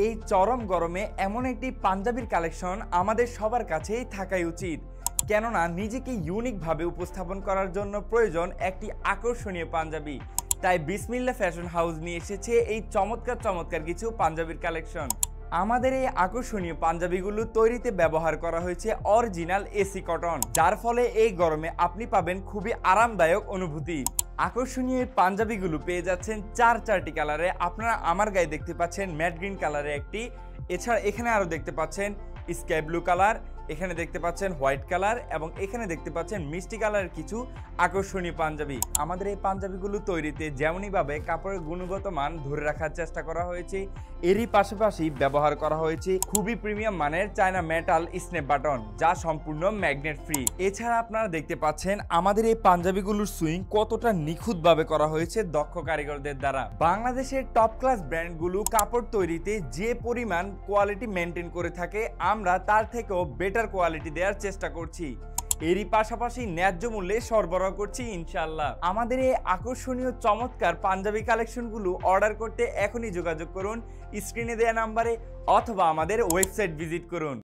এই চরম গরমে এমন একটি পাঞ্জাবির কালেকশন আমাদের সবার কাছেই থাকাই উচিত, কেননা নিজেকে ইউনিকভাবে উপস্থাপন করার জন্য প্রয়োজন একটি আকর্ষণীয় পাঞ্জাবি। তাই বিসমিল্লাহ ফ্যাশন হাউস নিয়ে এসেছে এই চমৎকার চমৎকার কিছু পাঞ্জাবির কালেকশন। আমাদের এই আকর্ষণীয় পাঞ্জাবিগুলো তৈরিতে ব্যবহার করা হয়েছে অরিজিনাল এসি কটন, যার ফলে এই গরমে আপনি পাবেন খুবই আরামদায়ক অনুভূতি। আকর্ষণীয় এই পাঞ্জাবিগুলো পেয়ে যাচ্ছেন চারটি কালারে। আপনারা আমার গায়ে দেখতে পাচ্ছেন ম্যাট গ্রিন কালারে একটি, এছাড়া এখানে আরও দেখতে পাচ্ছেন স্কাই ব্লু কালার, এখানে দেখতে পাচ্ছেন হোয়াইট কালার এবং এখানে দেখতে পাচ্ছেন মিষ্টি কালারের কিছু আকর্ষণীয় পাঞ্জাবি। আমাদের এই পাঞ্জাবিগুলো তৈরিতে যেমনইভাবে কাপড়ের গুণগত মান ধরে রাখার চেষ্টা করা হয়েছে, এরই পাশাপাশি ব্যবহার করা হয়েছে খুবই প্রিমিয়াম মানের চায়না মেটাল স্ন্যাপ বাটন, যা সম্পূর্ণ ম্যাগনেট ফ্রি। এছাড়া আপনারা দেখতে পাচ্ছেন আমাদের এই পাঞ্জাবিগুলোর সুইং কতটা নিখুঁতভাবে করা হয়েছে দক্ষ কারিগরদের দ্বারা। বাংলাদেশের টপ ক্লাস ব্র্যান্ডগুলো কাপড় তৈরিতে যে পরিমাণ কোয়ালিটি মেনটেন করে থাকে, আমরা তার থেকেও বেটার কোয়ালিটি দেওয়ার চেষ্টা করছি। এরই পাশাপাশি ন্যায্য মূল্যে সরবরাহ করছি ইনশাআল্লাহ। আমাদের এই আকর্ষণীয় চমৎকার পাঞ্জাবি কালেকশনগুলো অর্ডার করতে এখনই যোগাযোগ করুন স্ক্রিনে দেওয়া নাম্বারে, অথবা আমাদের ওয়েবসাইট ভিজিট করুন।